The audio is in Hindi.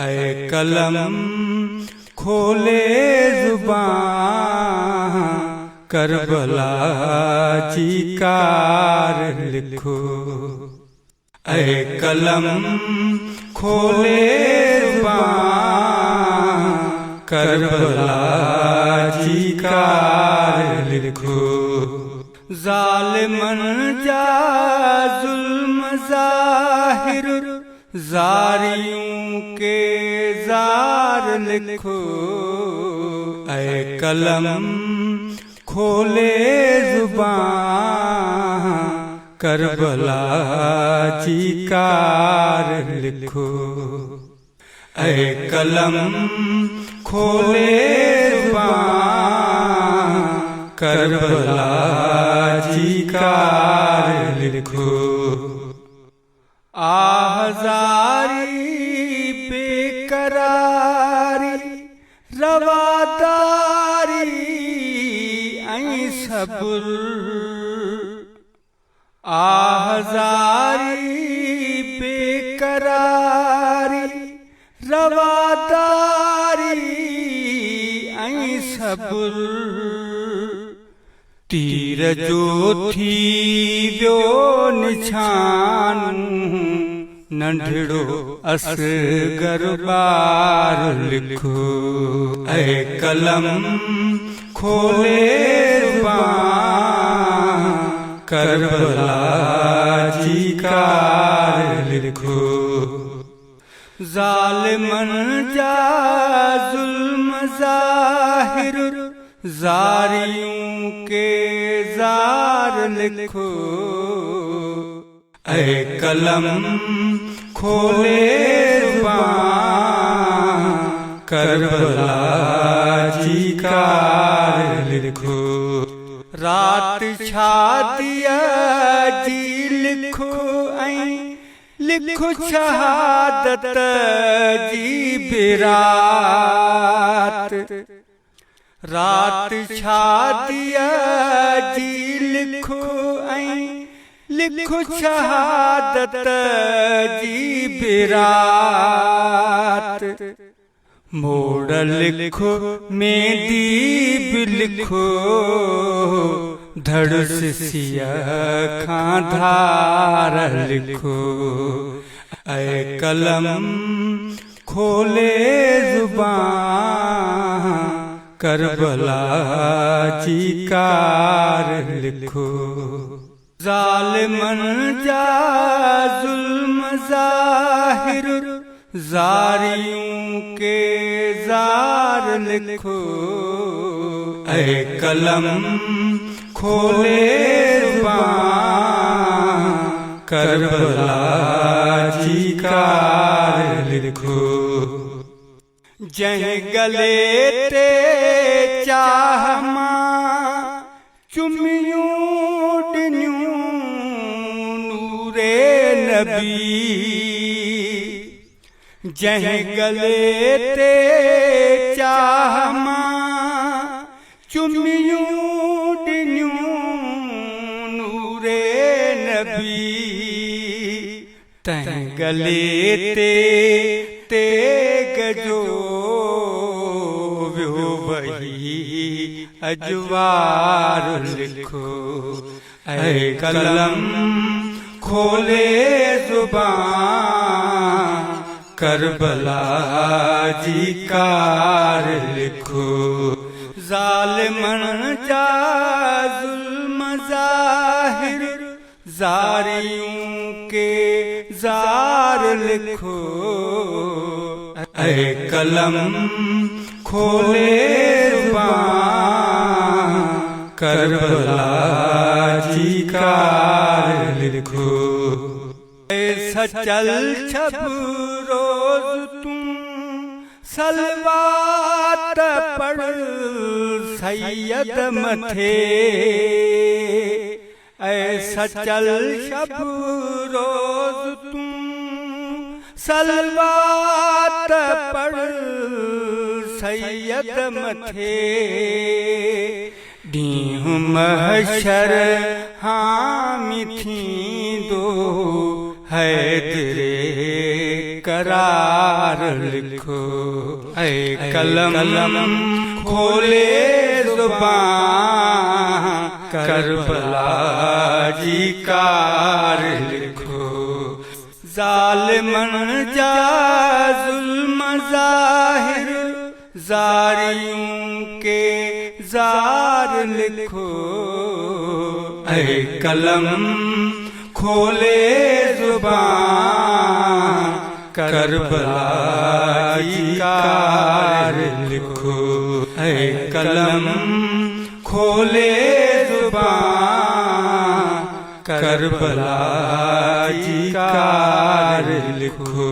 ऐ कलम खोले जुबान करबला चिकार लिखो। ऐ कलम खोले जुबान करबला चिकार लिखो। जालिमन जा जुल्म ज़ाहिर ज़ारियों के ज़ार लिखो। ऐ कलम खोले जुबान करबला चिकार लिखो। ऐ कलम खोले जुबान करबला चिकार लिखो। आहज़ारी बेकरारी रवादारी ऐं सब्र। आहज़ारी बेकरारी रवादारी ऐं सब्र। तीर जो थी वियो निशान नंढड़ो असगर ॿार लिखो। ऐ कलम खोले जुबान करबला चिकार लिखो। ज़ालिमन जा जुल्म ज़ाहिर ज़ारियों के ज़ार लिखो। ऐ कलम खोले जुबान करबला चिकार लिखो। रात शादिया जी लिखो ऐं लिखो शहादत जी बिरात। रात शादिया जी लिखो ऐं लिखो शहादत जी बिरात। मोड़ लिखो मेदीब लिखो धड़ सिया खां धार लिखो। ऐ कलम खोले जुबान करबला चिकार लिखो। ज़ालिमन जा जुल्म ज़ाहिर ज़ारियों के ज़ार लिखो। ऐ कलम खोले जुबान करबला चिकार लिखो। जहीं गले ते चाह मां चुमियूं ॾिनियूं नूरे नबी। जहीं गले ते चाह मां चुमियूं ॾिनियूं नूरे नबी। तंहिं गले ते गजो वियो वही अजवार लिखो। ऐ कलम खोले जुबान करबला चिकार लिखो। ज़ालिमन जा जुल्म ज़ाहिर ज़ारियों के ज़ार लिखो। ऐ कलम खोले जुबान करबला चिकार लिखो। ऐ सचल छब रोज तुम सलवात पढ़ सैयद मथे। ऐ सचल छब रोज तुम सलवात पढ़ सैयद मथे। ॾींहुं महशर हामी थींदो हैदरे करार कार लिखो। ऐ कलम खोले ज़ुबान करबला जी कार लिखो। ज़ालिमन जा ज़ुल्म ज़ाहिर ज़ारियों के ज़ार लिखो। ऐ कलम खोले ज़ुबान करबला की कार लिखो। ऐ कलम खोले ज़ुबान करबला की कार लिखो।